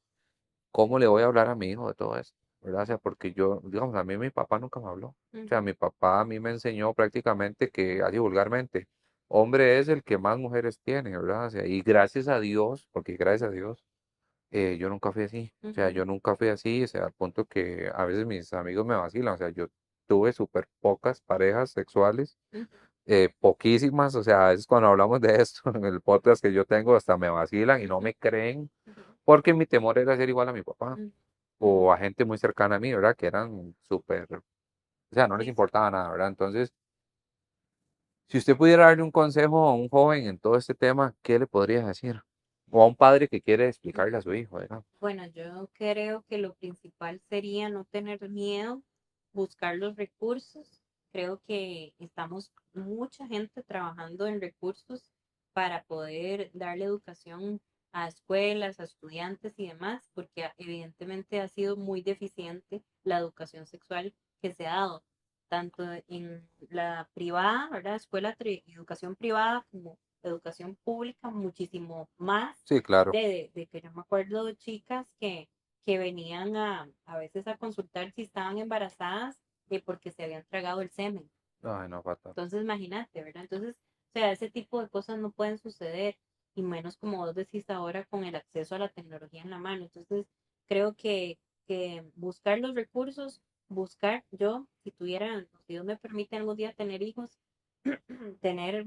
¿cómo le voy a hablar a mi hijo de todo esto? ¿Verdad? O sea, porque yo, digamos, a mí mi papá nunca me habló. O sea, Ujú, mi papá a mí me enseñó prácticamente que, así vulgarmente, hombre es el que más mujeres tiene, ¿verdad? O sea, y gracias a Dios, porque gracias a Dios, yo nunca fui así. O sea, ujú, yo nunca fui así, o sea, al punto que a veces mis amigos me vacilan. O sea, yo tuve súper pocas parejas sexuales, ujú, poquísimas. O sea, a veces cuando hablamos de esto en el podcast que yo tengo, hasta me vacilan y no ujú, me creen, ujú, porque mi temor era ser igual a mi papá ujú, ujú. o a gente muy cercana a mí, ¿verdad? Que eran súper, o sea, no les Sí, importaba nada, ¿verdad? Entonces, si usted pudiera darle un consejo a un joven en todo este tema, ¿qué le podría decir? O a un padre que quiere explicarle a ujú. su hijo, ¿verdad? Bueno, yo creo que lo principal sería no tener miedo, buscar los recursos. Creo que estamos mucha gente trabajando en recursos para poder darle educación a escuelas, a estudiantes y demás, porque evidentemente ha sido muy deficiente la educación sexual que se ha dado, tanto en la privada, ¿verdad? Educación privada como educación pública, muchísimo más Sí, claro. de que yo me acuerdo de chicas que venían a veces a consultar si estaban embarazadas porque se habían tragado el semen. Ay, no, fatal. Entonces, imagínate, ¿verdad? Entonces, o sea, ese tipo de cosas no pueden suceder, y menos como vos decís ahora con el acceso a la tecnología en la mano. Entonces, creo que buscar los recursos, buscar yo, si tuviera, si Dios me permite algún día tener hijos, tener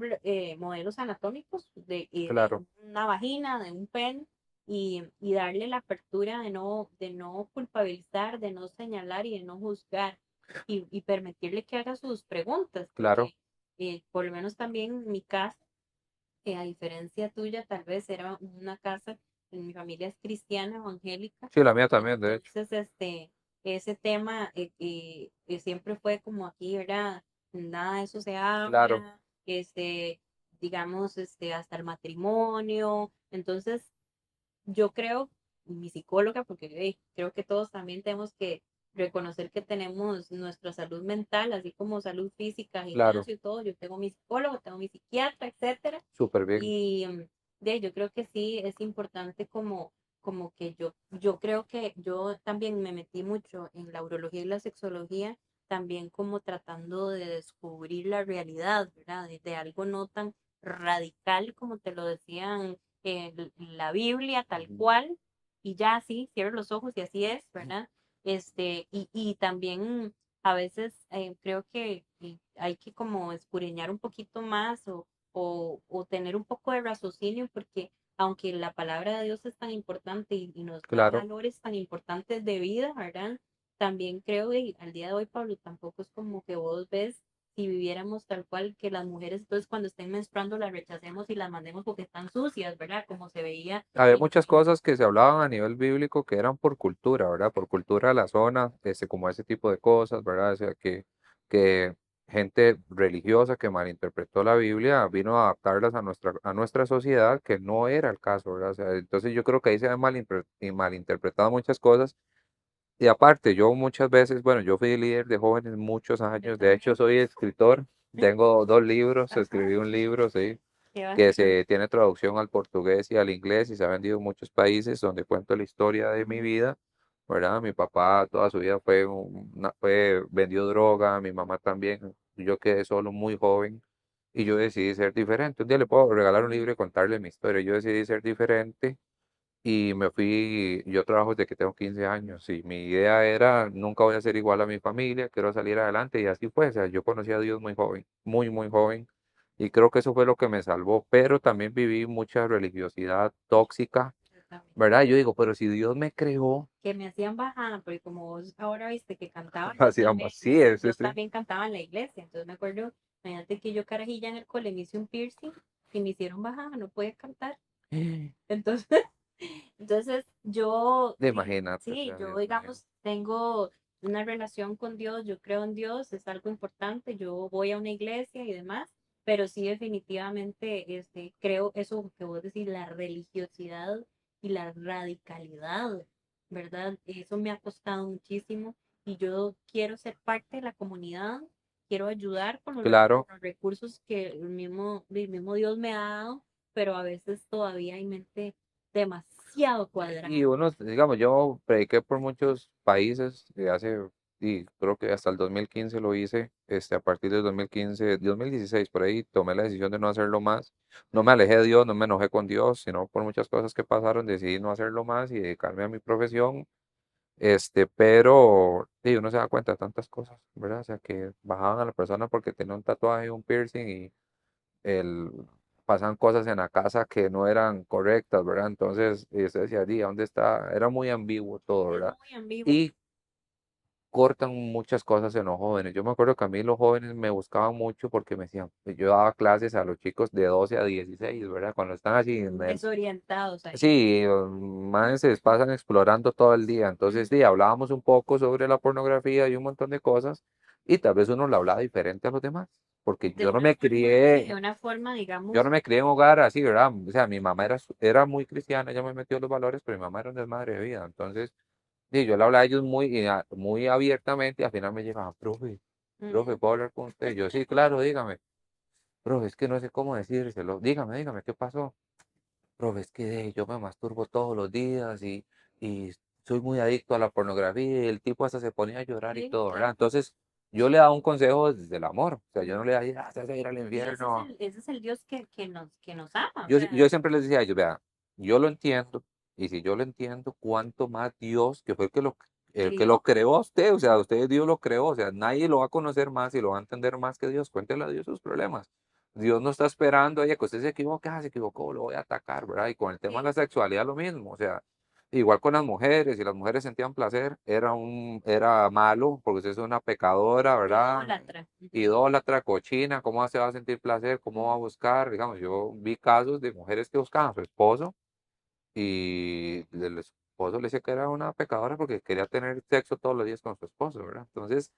modelos anatómicos de Claro, una vagina, de un pene, y darle la apertura de no culpabilizar, de no señalar y de no juzgar, y permitirle que haga sus preguntas, claro. porque por lo menos también en mi casa, a diferencia tuya, tal vez era una casa, en mi familia es cristiana, evangélica, Sí, la mía también, de hecho. entonces ese tema siempre fue como aquí, ¿verdad? Nada de eso se Claro, habla, digamos, hasta el matrimonio. Entonces, yo creo, mi psicóloga, porque creo que todos también tenemos que reconocer que tenemos nuestra salud mental, así como salud física, claro, gimnasio y todo. Yo tengo mi psicólogo, tengo mi psiquiatra, etcétera. súper bien. Y yo creo que sí es importante como que yo creo que yo también me metí mucho en la urología y la sexología, también como tratando de descubrir la realidad, ¿verdad? De algo no tan radical como te lo decían la Biblia, tal Ujú. cual, y ya sí, cierro los ojos y así es, ¿verdad? Y también a veces creo que hay que como escudriñar un poquito más o tener un poco de raciocinio, porque aunque la palabra de Dios es tan importante y nos da Claro. valores tan importantes de vida, ¿verdad? También creo que al día de hoy, Pablo, tampoco es como que vos ves si viviéramos tal cual que las mujeres, entonces cuando estén menstruando las rechacemos y las mandemos porque están sucias, ¿verdad? Como se veía Había muchas cosas que se hablaban a nivel bíblico que eran por cultura, ¿verdad? Por cultura de la zona, como ese tipo de cosas, ¿verdad? O sea, que gente religiosa que malinterpretó la Biblia vino a adaptarlas a nuestra sociedad, que no era el caso, ¿verdad? O sea, entonces yo creo que ahí se han malinterpretado muchas cosas. Y aparte, yo muchas veces, bueno, yo fui líder de jóvenes muchos yo años, de hecho también. soy escritor, tengo dos libros, Ajá, escribí un libro, sí, qué que vacilo. se tiene traducción al portugués y al inglés y se ha vendido en muchos países donde cuento la historia de mi vida, ¿verdad? Mi papá toda su vida vendió droga, mi mamá también, yo quedé solo muy joven y yo decidí ser diferente. Un día le puedo regalar un libro y contarle mi historia, yo decidí ser diferente y me fui, yo trabajo desde que tengo 15 años y mi idea era, nunca voy a ser igual a mi familia, quiero salir adelante y así fue, o sea, yo conocí a Dios muy joven, muy, muy joven y creo que eso fue lo que me salvó, pero también viví mucha religiosidad tóxica, Yo también. ¿verdad? Yo digo, pero si Dios me creó, Que me hacían bajada, porque como vos ahora viste que cantabas, así, sí, es, yo sí. también cantaba en la iglesia, entonces me acuerdo, imagínate que yo carajilla en el cole me hice un piercing y me hicieron bajada, no podía cantar, entonces, entonces yo, Imagínate, o sí, sea, yo Dios mío. digamos, tengo una relación con Dios, yo creo en Dios, es algo importante, yo voy a una iglesia y demás, pero sí definitivamente creo eso que vos decís, la religiosidad y la radicalidad, ¿verdad? Eso me ha costado muchísimo y yo quiero ser parte de la comunidad, quiero ayudar con Claro, los recursos que el mismo Dios me ha dado, pero a veces todavía hay mente demasiado y cuadrada. uno, digamos, yo prediqué por muchos países y creo que hasta el 2015 lo hice, a partir del 2015, 2016, por ahí tomé la decisión de no hacerlo más. No me alejé de Dios, no me enojé con Dios, sino por muchas cosas que pasaron, decidí no hacerlo más y dedicarme a mi profesión. Pero sí, uno se da cuenta de tantas cosas, ¿verdad? O sea, que bajaban a la persona porque tenía un tatuaje, un piercing y el, pasan cosas en la casa que no eran correctas, ¿verdad? Entonces, se decía, "Di, ¿dónde está?" Era muy ambiguo todo, Es ¿verdad? muy ambiguo. Y cortan muchas cosas en los jóvenes. Yo me acuerdo que a mí los jóvenes me buscaban mucho porque me decían, yo daba clases a los chicos de 12 a 16, ¿verdad? Cuando están así, Desorientados ahí. sí, más se pasan explorando todo el día. Entonces, sí, hablábamos un poco sobre la pornografía y un montón de cosas y tal vez uno lo hablaba diferente a los demás, porque De una forma, sí, de una forma, yo no digamos, me crié en un hogar así, ¿verdad? O sea, mi mamá era muy cristiana, ella me metió los valores, pero mi mamá era un desmadre de vida. Entonces, sí, yo le hablaba a ellos muy abiertamente y al final me llegaban, profe, ujú, ¿puedo hablar con usted? Yo, sí, claro, dígame. Profe, es que no sé cómo decírselo. Dígame, ¿qué pasó? Profe, es que yo me masturbo todos los días y soy muy adicto a la pornografía y el tipo hasta se ponía a llorar y sí, todo, ¿verdad? claro. Entonces, yo le daba un consejo desde el amor. O sea, yo no le decía, te vas a ir al Y infierno. ese es el Dios que nos ama, o Yo sea, siempre les decía a ellos, vea, yo lo entiendo, y si yo lo entiendo, ¿cuánto más Dios, que fue el que lo crió. creó a usted? O sea, usted Dios lo creó, o sea, nadie lo va a conocer más y lo va a entender más que Dios. Cuéntele a Dios sus problemas. Dios no está esperando, oye, que usted se equivoque, se equivocó, lo voy a atacar, ¿verdad? Y con el tema de Sí, la sexualidad lo mismo, o sea, igual con las mujeres, si las mujeres sentían placer, era malo, porque usted es una pecadora, ¿verdad? idólatra. Ujú. Idólatra, cochina, ¿cómo se va a sentir placer? ¿Cómo va a buscar? Digamos, yo vi casos de mujeres que buscaban a su esposo y el esposo le decía que era una pecadora porque quería tener sexo todos los días con su esposo, ¿verdad? Entonces,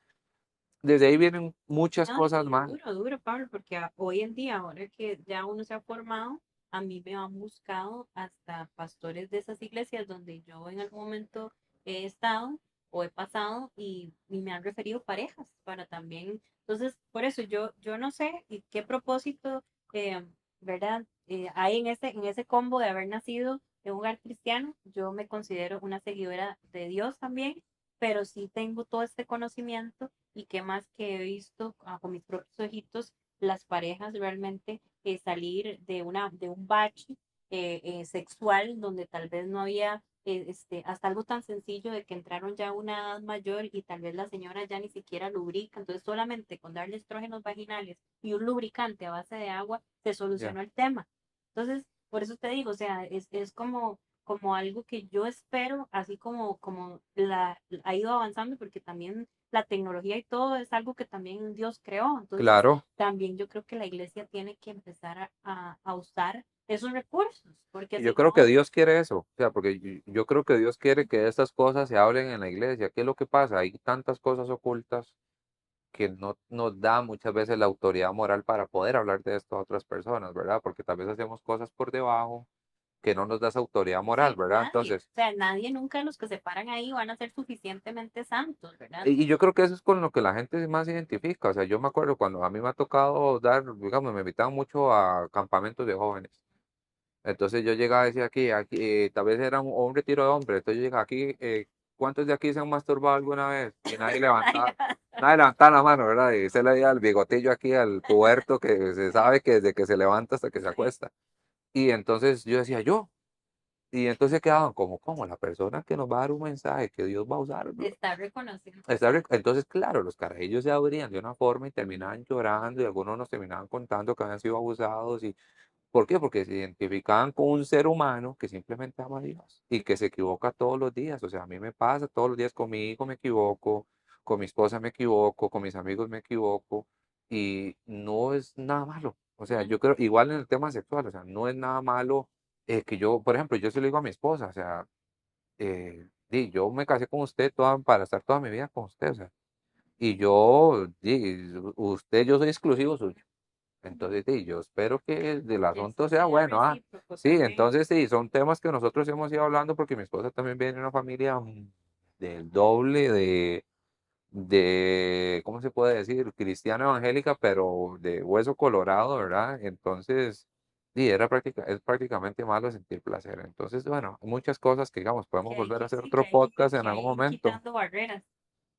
desde ahí vienen muchas No, cosas y más. duro, duro, Pablo, porque hoy en día, ahora que ya uno se ha formado, a mí me han buscado hasta pastores de esas iglesias donde yo en algún momento he estado o he pasado y me han referido parejas para también. Entonces, por eso yo no sé y qué propósito, eh, ¿verdad? Hay en ese combo de haber nacido en un hogar cristiano. Yo me considero una seguidora de Dios también, pero sí tengo todo este conocimiento y qué más que he visto con mis propios ojitos las parejas realmente salir de un bache sexual donde tal vez no había hasta algo tan sencillo de que entraron ya a una edad mayor y tal vez la señora ya ni siquiera lubrica, entonces solamente con darle estrógenos vaginales y un lubricante a base de agua se Ya. solucionó el tema. Entonces, por eso te digo, o sea, es como algo que yo espero, así como ha ido avanzando, porque también la tecnología y todo es algo que también Dios creó. Entonces, Claro. también yo creo que la iglesia tiene que empezar a usar esos recursos, porque Y yo si creo que no, Dios quiere eso, o sea, porque yo creo que Dios quiere que estas cosas se hablen en la iglesia. ¿Qué es lo que pasa? Hay tantas cosas ocultas que no nos da muchas veces la autoridad moral para poder hablar de esto a otras personas, ¿verdad? Porque tal vez hacemos cosas por debajo que no nos da esa autoridad moral, sí, ¿verdad? nadie, Entonces, o sea, nadie nunca de los que se paran ahí van a ser suficientemente santos, ¿verdad? y yo creo que eso es con lo que la gente más se identifica. O sea, yo me acuerdo cuando a mí me ha tocado dar, digamos, me invitaban mucho a campamentos de jóvenes. Entonces yo llegaba y decía aquí, tal vez era un retiro de hombres. Entonces yo llegaba aquí, ¿cuántos de aquí se han masturbado alguna vez? Y nadie levantaba la mano, ¿verdad? Y se le veía el bigotillo aquí al puberto que se sabe que desde que se levanta hasta que se Sí, acuesta. Y entonces yo decía yo. Y entonces quedaban como la persona que nos va a dar un mensaje que Dios va a usar. está reconocido. Entonces, claro, los carajillos se abrían de una forma y terminaban llorando y algunos nos terminaban contando que habían sido abusados. Y ¿por qué? Porque se identificaban con un ser humano que simplemente ama a Dios y que se equivoca todos los días. O sea, a mí me pasa todos los días con mi hijo me equivoco, con mi esposa me equivoco, con mis amigos me equivoco y no es nada malo. O sea, yo creo, igual en el tema sexual, o sea, no es nada malo que yo, por ejemplo, yo se lo digo a mi esposa, o sea, yo me casé con usted para estar toda mi vida con usted, o sea, y yo soy exclusivo suyo. Entonces, yo espero que el Que asunto eso sea sea bueno, ah. recíproco Sí, también. entonces sí, son temas que nosotros hemos ido hablando porque mi esposa también viene de una familia del doble ¿cómo se puede decir? Cristiana evangélica, pero de hueso colorado, ¿verdad? Entonces, sí, es prácticamente malo sentir placer. Entonces, bueno, muchas cosas que, digamos, podemos Que hay volver a que, hacer sí, otro podcast en que algún hay ir momento, quitando barreras,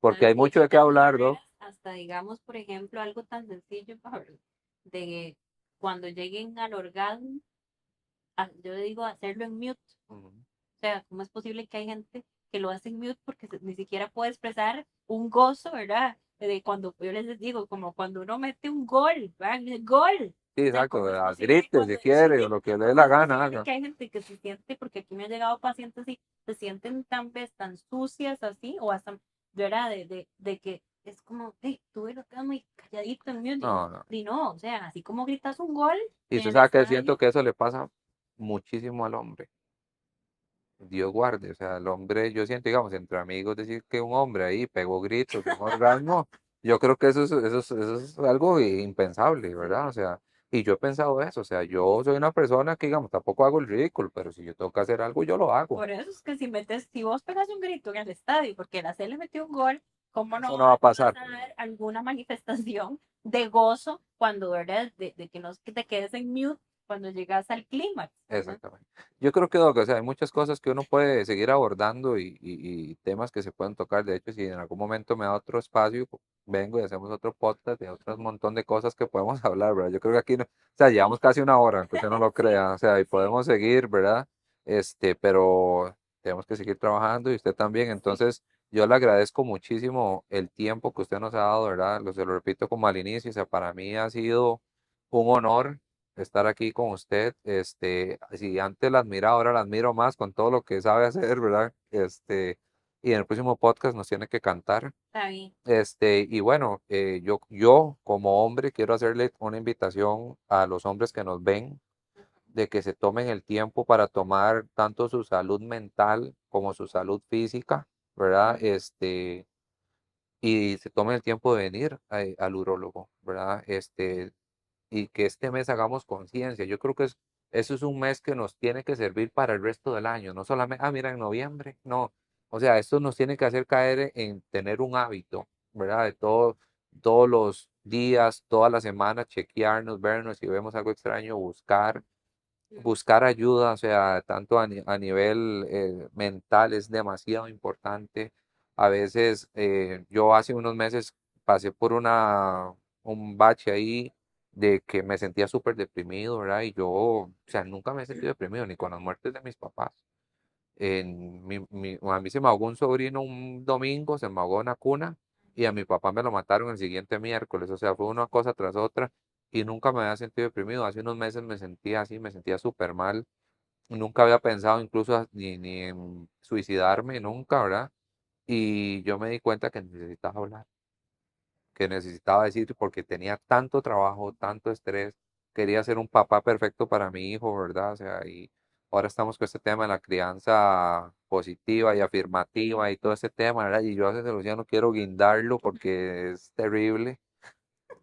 porque hay ¿sabes? Ir mucho de qué quitando hablar, ¿no? barreras hasta, digamos, por ejemplo, algo tan sencillo, Pablo, de cuando lleguen al orgasmo, yo digo hacerlo en mute. Ujú. O sea, ¿cómo es posible que hay gente que lo hace en mute porque ni siquiera puede expresar un gozo, ¿verdad? De cuando yo les digo, como cuando uno mete un gol, ¿verdad? El gol. Sí, O sea, exacto, ¿cómo es ¿verdad? posible Grite si cuando, sí, quiere o lo que le dé cómo la es gana, posible haga. que hay gente que se siente, porque aquí me han llegado pacientes y se sienten tan vez, tan sucias así, o hasta, ¿verdad? De que es como, hey, tuve lo que muy calladito en mute, No, no. y no, o sea, así como gritas un gol Y en usted el sabe que siento estadio, que eso le pasa muchísimo al hombre. Dios guarde, o sea, el hombre, yo siento, digamos, entre amigos, decir que un hombre ahí pegó gritos de un orgasmo, yo creo que eso es algo impensable, ¿verdad? O sea, y yo he pensado eso, o sea, yo soy una persona que, digamos, tampoco hago el ridículo, pero si yo tengo que hacer algo, yo lo hago. por eso es que si vos pegas un grito en el estadio, porque la C le metió un gol, ¿cómo Eso no va a no vas pasar. a dar alguna manifestación de gozo cuando, ¿verdad? De que no que te quedes en mute cuando llegas al clímax, ¿verdad? Exactamente. Yo creo que, o sea, hay muchas cosas que uno puede seguir abordando y temas que se pueden tocar. De hecho, si en algún momento me da otro espacio, vengo y hacemos otro podcast de otro montón de cosas que podemos hablar, ¿verdad? Yo creo que aquí, o sea, llevamos casi una hora, aunque usted no lo Sí, crea, o sea, y sí, podemos seguir, ¿verdad? Pero tenemos que seguir trabajando y usted también. sí. Entonces, yo le agradezco muchísimo el tiempo que usted nos ha dado, ¿verdad? Se lo repito como al inicio, o sea, para mí ha sido un honor estar aquí con usted. Si antes la admiraba, ahora la admiro más con todo lo que sabe hacer, ¿verdad? Y en el próximo podcast nos tiene que cantar. Está bien. Y bueno, yo como hombre quiero hacerle una invitación a los hombres que nos ven de que se tomen el tiempo para tomar tanto su salud mental como su salud física, ¿verdad? Y se tomen el tiempo de venir al urólogo, ¿verdad? Y que este mes hagamos conciencia. Yo creo que eso es un mes que nos tiene que servir para el resto del año, no solamente, mira, en noviembre, no. O sea, esto nos tiene que hacer caer en tener un hábito, ¿verdad? De todos los días, todas las semanas, chequearnos, vernos, si vemos algo extraño, Mm, buscar ayuda, o sea, tanto a nivel mental es demasiado importante. A veces, yo hace unos meses pasé por un bache ahí de que me sentía súper deprimido, ¿verdad? Y yo, o sea, nunca me he sentido deprimido, ni con las muertes de mis papás. A mí se me ahogó un sobrino un domingo, se me ahogó en la cuna y a mi papá me lo mataron el siguiente miércoles. O sea, fue una cosa tras otra y nunca me había sentido deprimido. Hace unos meses me sentía así, me sentía súper mal. Nunca había pensado incluso ni en suicidarme, nunca, ¿verdad? Y yo me di cuenta que necesitaba hablar, que necesitaba decir porque tenía tanto trabajo, tanto estrés, quería ser un papá perfecto para mi hijo, ¿verdad? O sea, y ahora estamos con este tema de la crianza positiva y afirmativa y todo ese tema, ¿verdad? Y yo a veces ya no quiero guindarlo porque es terrible.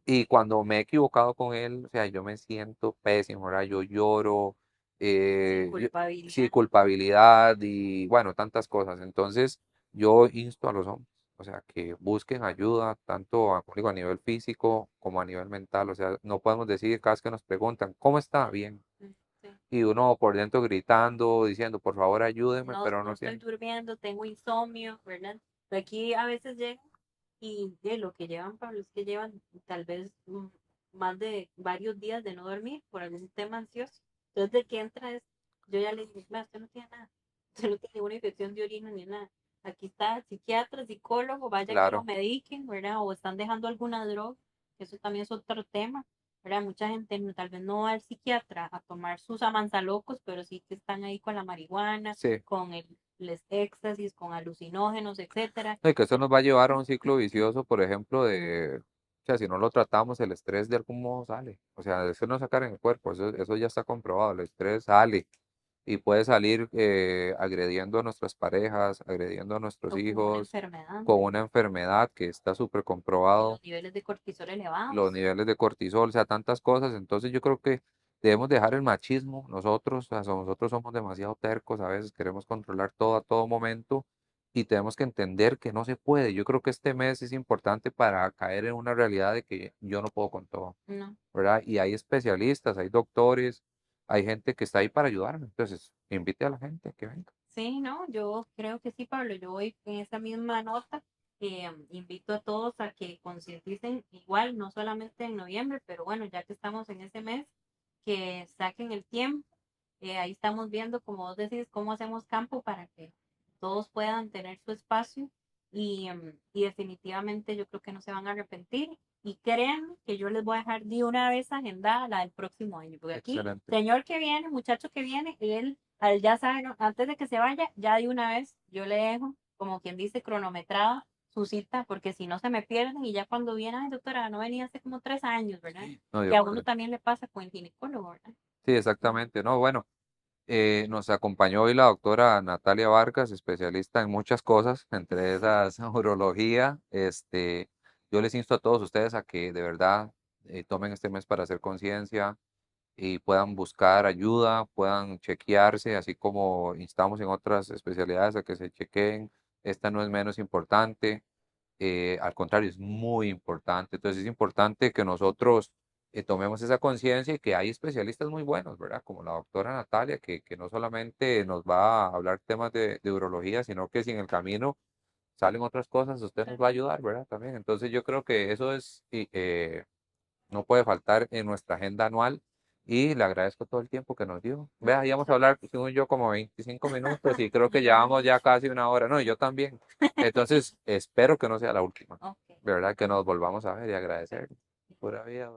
Y cuando me he equivocado con él, o sea, yo me siento pésimo, ¿verdad? Yo lloro, sí, sí, culpabilidad. culpabilidad y bueno, tantas cosas. Entonces, yo insto a los hombres, o sea, que busquen ayuda, tanto como digo, a nivel físico como a nivel mental. O sea, no podemos decir cada vez que nos preguntan, ¿cómo está? Bien. Mm, sí. Y uno por dentro gritando, diciendo, por favor, ayúdeme, No, pero no no estoy tiene. durmiendo, tengo insomnio, ¿verdad? Aquí a veces llegan y de lo que llevan, Pablo, es que llevan tal vez más de varios días de no dormir por algún tema ansioso. Entonces, de que entra es, yo ya le digo, "Ma, usted no tiene nada, usted no tiene ninguna infección de orina ni nada. Aquí está psiquiatra, psicólogo, vaya que lo Claro, mediquen, ¿verdad? O están dejando alguna droga, eso también es otro tema. ¿Verdad? Mucha gente tal vez no va al psiquiatra a tomar sus amansalocos, pero sí que están ahí con la marihuana, sí. con el éxtasis, con alucinógenos, etcétera. No, y que eso nos va a llevar a un ciclo vicioso, por ejemplo, o sea, si no lo tratamos, el estrés de algún modo sale. O sea, eso no sacar en el cuerpo, eso ya está comprobado, el estrés sale y puede salir agrediendo a nuestras parejas, agrediendo a nuestros O con una hijos, enfermedad, con ¿verdad? una enfermedad que está súper Y comprobado, los niveles de cortisol los elevados. niveles de cortisol, o sea, tantas cosas. Entonces yo creo que debemos dejar el machismo, nosotros, o sea, nosotros somos demasiado tercos, a veces queremos controlar todo a todo momento y tenemos que entender que no se puede. Yo creo que este mes es importante para caer en una realidad de que yo no puedo con todo, No. ¿verdad? Y hay especialistas, hay doctores, hay gente que está ahí para ayudarme. Entonces, invite a la gente que venga. Sí, no, yo creo que sí, Pablo. Yo voy en esa misma nota. Invito a todos a que concienticen igual, no solamente en noviembre, pero bueno, ya que estamos en ese mes, que saquen el tiempo. Ahí estamos viendo, como vos decís, cómo hacemos campo para que todos puedan tener su espacio y definitivamente yo creo que no se van a arrepentir. Y créanme que yo les voy a dejar de una vez agendada la del próximo año, porque aquí, Excelente. señor que viene, muchacho que viene, él ya sabe, ¿no? Antes de que se vaya, ya de una vez yo le dejo, como quien dice, cronometrada su cita, porque si no se me pierden y ya cuando viene, ay, doctora, no venía hace como 3 años, ¿verdad? No, de Que a uno acuerdo. también le pasa con el ginecólogo, ¿verdad? Sí, exactamente. No, bueno. Nos acompañó hoy la doctora Natalia Vargas, especialista en muchas cosas, entre esas urología. Yo les insto a todos ustedes a que de verdad tomen este mes para hacer conciencia y puedan buscar ayuda, puedan chequearse, así como instamos en otras especialidades a que se chequeen. Esta no es menos importante, al contrario, es muy importante. Entonces es importante que nosotros tomemos esa conciencia y que hay especialistas muy buenos, ¿verdad? Como la doctora Natalia, que no solamente nos va a hablar temas de urología, sino que si en el camino salen otras cosas, usted nos va a ayudar, ¿verdad? También. Entonces yo creo que eso no puede faltar en nuestra agenda anual. Y le agradezco todo el tiempo que nos dio. No, Vea, íbamos a muchas hablar, gracias. según yo, como 25 minutos y creo que Y yo no llevamos ya mucho. casi una hora. No, y yo también. Entonces, espero que no sea la última. Ok, De verdad que nos volvamos a ver y perfecto. agradecer. Pura vida.